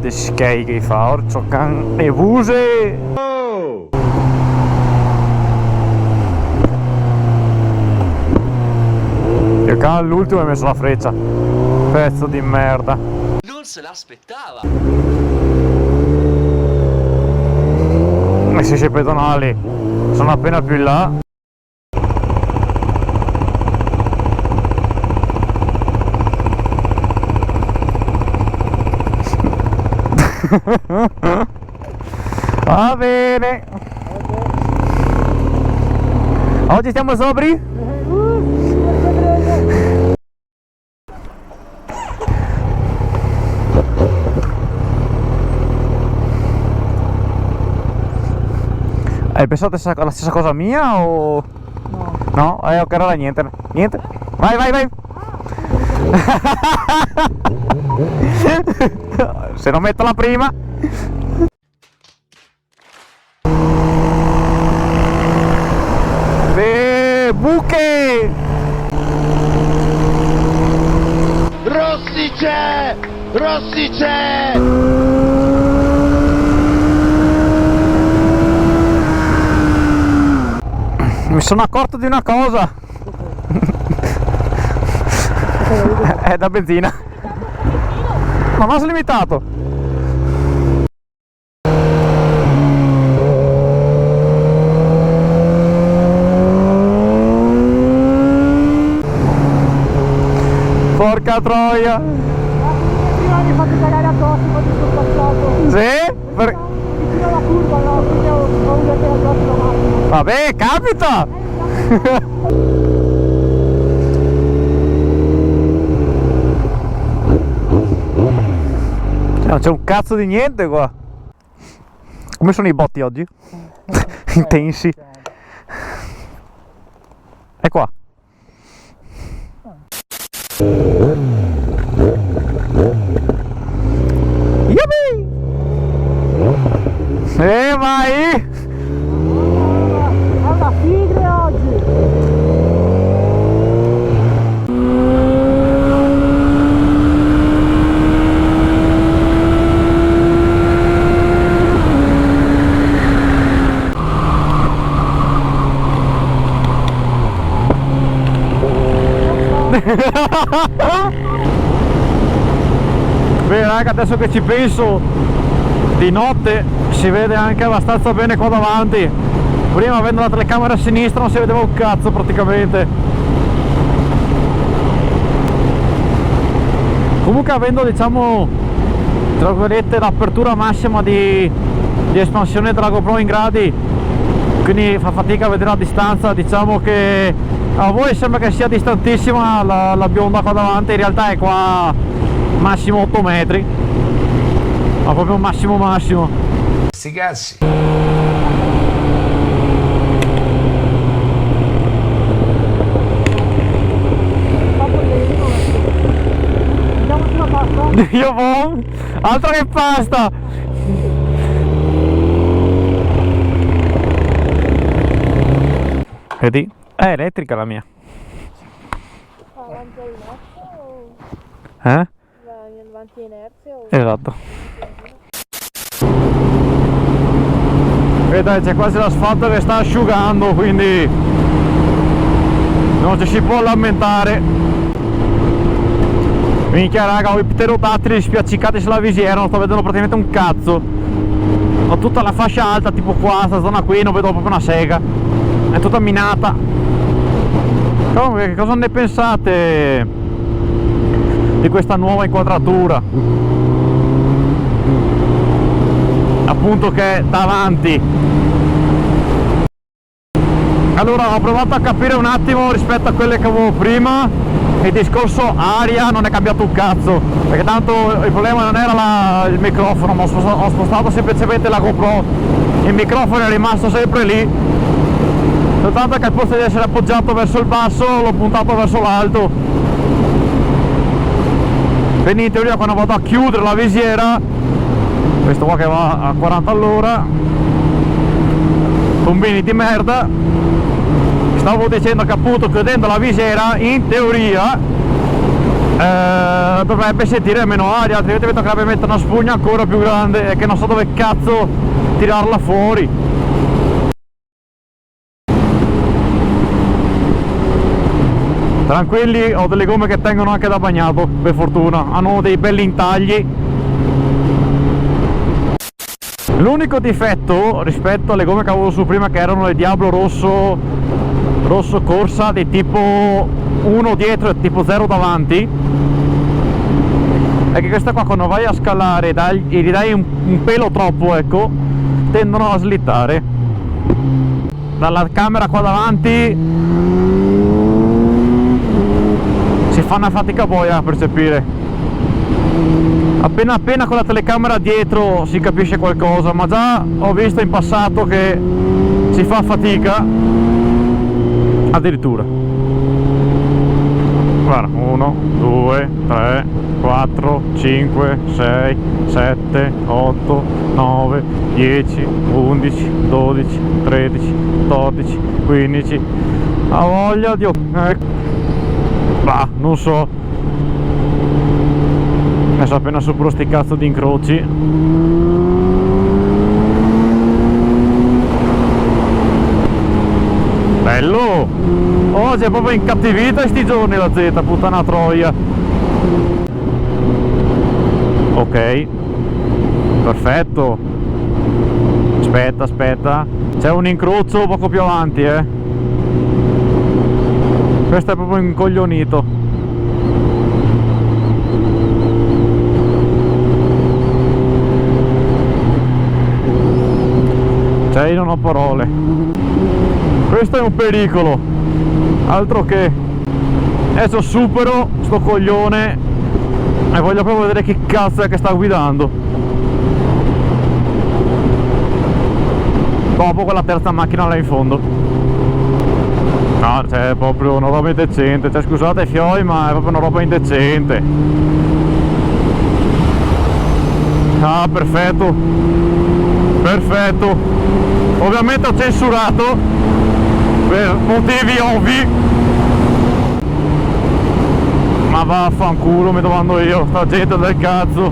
de skei che fa, orcio can e buse. Oh! Io can all'ultimo hai messo la freccia. Pezzo di merda. Non se l'aspettava. E se c'è pedonali sono appena più in là. Va bene. Oggi stiamo sobri? Hai pensato la stessa cosa mia o... No. No? Ok, allora niente. Niente. Vai, vai, vai. Se non metto la prima. Buche! Rossi c'è! Rossi c'è! Mi sono accorto di una cosa. È da benzina. Non ho slimitato. Porca troia. Prima mi fate cagare addosso quando sono passato. Sì? Vicino alla curva, no? Quindi ho paura che addosso la macchina. Vabbè, capita! Non c'è un cazzo di niente qua. Come sono i botti oggi? Intensi. È qua. Yuppie! Vai! È una tigre oggi! Beh raga, adesso che ci penso, di notte si vede anche abbastanza bene qua davanti. Prima avendo la telecamera a sinistra non si vedeva un cazzo praticamente. Comunque avendo, diciamo, tra virgolette, l'apertura massima di espansione della GoPro in gradi, quindi fa fatica a vedere a distanza. Diciamo che a voi sembra che sia distantissima la bionda qua davanti, in realtà è qua massimo 8 metri, ma proprio massimo. Sti cazzi! Andiamo sulla pasta? Io boh, altro che pasta! Vedi? È elettrica la mia. Avanti inerzia o... Eh? Avanti inerzia o... Esatto. Vedete, c'è quasi l'asfalto che sta asciugando, quindi non ci si può lamentare. Minchia raga, ho i pterodattili spiaccicati sulla visiera, non sto vedendo praticamente un cazzo. Ho tutta la fascia alta, tipo qua, sta zona qui, non vedo proprio una sega. È tutta minata. Comunque, che cosa ne pensate di questa nuova inquadratura? Appunto che è davanti. Allora ho provato a capire un attimo rispetto a quelle che avevo prima. Il discorso aria non è cambiato un cazzo, perché tanto il problema non era il microfono, ma ho spostato semplicemente la GoPro. Il microfono è rimasto sempre lì, soltanto che al posto di essere appoggiato verso il basso l'ho puntato verso l'alto. Quindi in teoria quando vado a chiudere la visiera, questo qua che va a 40 all'ora, combini di merda, stavo dicendo che appunto chiudendo la visiera in teoria dovrebbe sentire meno aria, altrimenti mi toccherebbe mettere una spugna ancora più grande e che non so dove cazzo tirarla fuori. Tranquilli, ho delle gomme che tengono anche da bagnato, per fortuna, hanno dei belli intagli. L'unico difetto rispetto alle gomme che avevo su prima, che erano le Diablo rosso corsa di tipo 1 dietro e tipo 0 davanti, è che queste qua quando vai a scalare e gli dai un pelo troppo, ecco, tendono a slittare. Dalla camera qua davanti si fa una fatica poi a percepire. Appena con la telecamera dietro si capisce qualcosa, ma già ho visto in passato che si fa fatica addirittura. Guarda, 1, 2, 3, 4, 5, 6, 7, 8, 9, 10, 11, 12, 13, 14, 15. Ha voglia di... bah, non so. Adesso appena supero sti cazzo di incroci. Bello! Oggi è proprio incattivita sti giorni la Z, puttana troia. Ok, perfetto. Aspetta, c'è un incrocio poco più avanti, questo è proprio incoglionito. Cioè, io non ho parole. Questo è un pericolo, altro che. Adesso supero sto coglione e voglio proprio vedere che cazzo è che sta guidando. Dopo quella terza macchina là in fondo. No, cioè è proprio una roba indecente. Cioè, scusate fioi, ma è proprio una roba indecente. Ah, perfetto. Perfetto. Ovviamente ho censurato per motivi ovvi, ma vaffanculo, mi domando io, sta gente del cazzo.